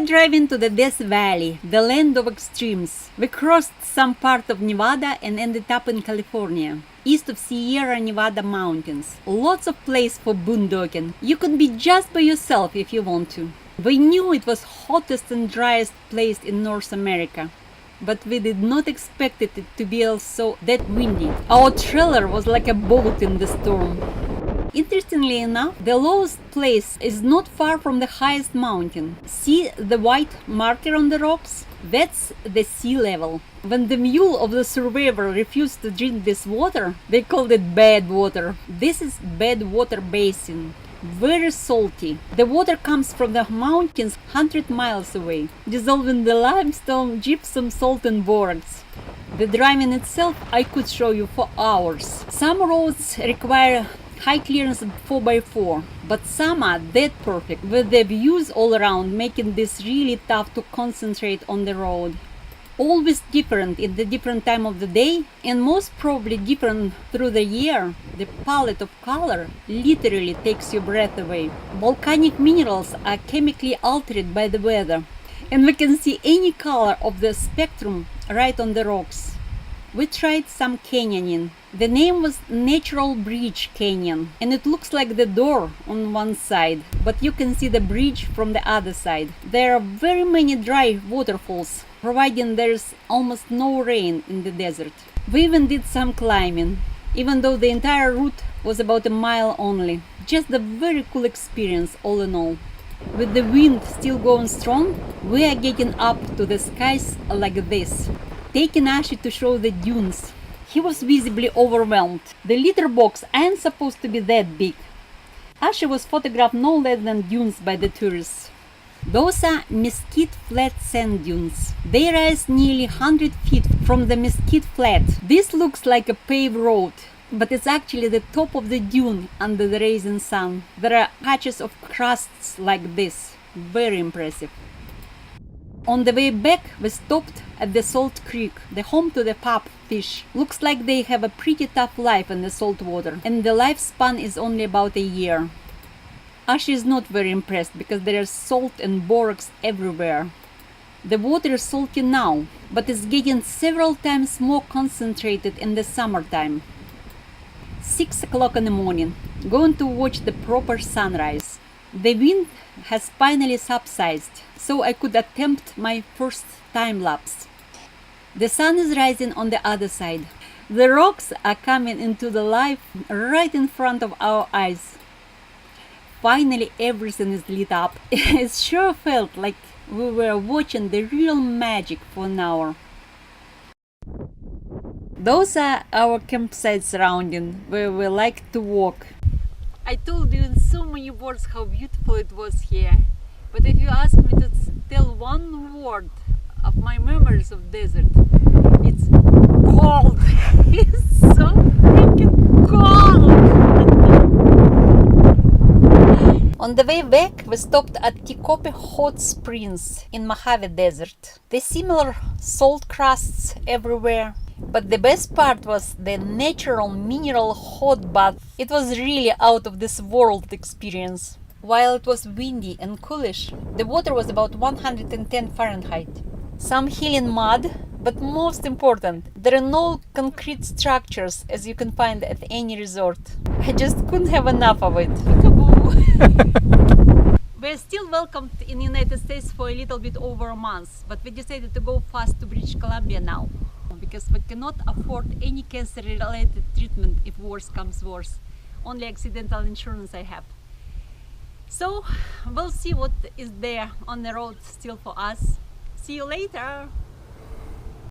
driving to the Death Valley, the land of extremes. We crossed some part of Nevada and ended up in California, east of Sierra Nevada mountains. Lots of place for boondocking. You could be just by yourself if you want to. We knew it was hottest and driest place in North America, but we did not expect it to be also that windy. Our trailer was like a boat in the storm. Interestingly enough, the lowest place is not far from the highest mountain. See the white marker on the rocks? That's the sea level. When the mule of the survivor refused to drink this water, they called it bad water. This is bad water basin. Very salty. The water comes from the mountains 100 miles away, dissolving the limestone, gypsum, salt and borax. The driving itself I could show you for hours. Some roads require high clearance 4x4, but some are that perfect, with the views all around, making this really tough to concentrate on the road. Always different in the different time of the day, and most probably different through the year. The palette of color literally takes your breath away. Volcanic minerals are chemically altered by the weather, and we can see any color of the spectrum right on the rocks. We tried some canyoning. The name was Natural Bridge Canyon, and it looks like the door on one side, but you can see the bridge from the other side. There are very many dry waterfalls, providing there's almost no rain in the desert. We even did some climbing, even though the entire route was about a mile only. Just a very cool experience all in all. With the wind still going strong, we are getting up to the skies like this, taking Ashi to show the dunes. He was visibly overwhelmed. The litter box ain't supposed to be that big. Ashi was photographed no less than dunes by the tourists. Those are Mesquite Flat sand dunes. They rise nearly 100 feet from the Mesquite Flat. This looks like a paved road, but it's actually the top of the dune under the rising sun. There are patches of crusts like this. Very impressive. On the way back, we stopped at the Salt Creek, the home to the pop fish. Looks like they have a pretty tough life in the salt water, and the lifespan is only about a year. Ashi is not very impressed because there is salt and borax everywhere. The water is salty now, but it's getting several times more concentrated in the summertime. 6 o'clock in the morning, going to watch the proper sunrise. The wind has finally subsided, so I could attempt my first time lapse. The sun is rising on the other side. The rocks are coming into the light right in front of our eyes. Finally everything is lit up. It sure felt like we were watching the real magic for an hour. Those are our campsite surroundings where we like to walk. I told you in so many words how beautiful it was here, but if you ask me to tell one word of my memories of desert, it's cold. It's so freaking cold. On the way back, we stopped at Tecope Hot Springs in Mojave Desert. There's similar salt crusts everywhere, but the best part was the natural mineral hot bath. It was really out of this world experience. While it was windy and coolish, the water was about 110 Fahrenheit. Some healing mud, but most important, there are no concrete structures as you can find at any resort. I just couldn't have enough of it. We're still welcomed in the United States for a little bit over a month, but we decided to go fast to British Columbia now, because we cannot afford any cancer-related treatment if worse comes worse. Only accidental insurance I have. So we'll see what is there on the road still for us. See you later!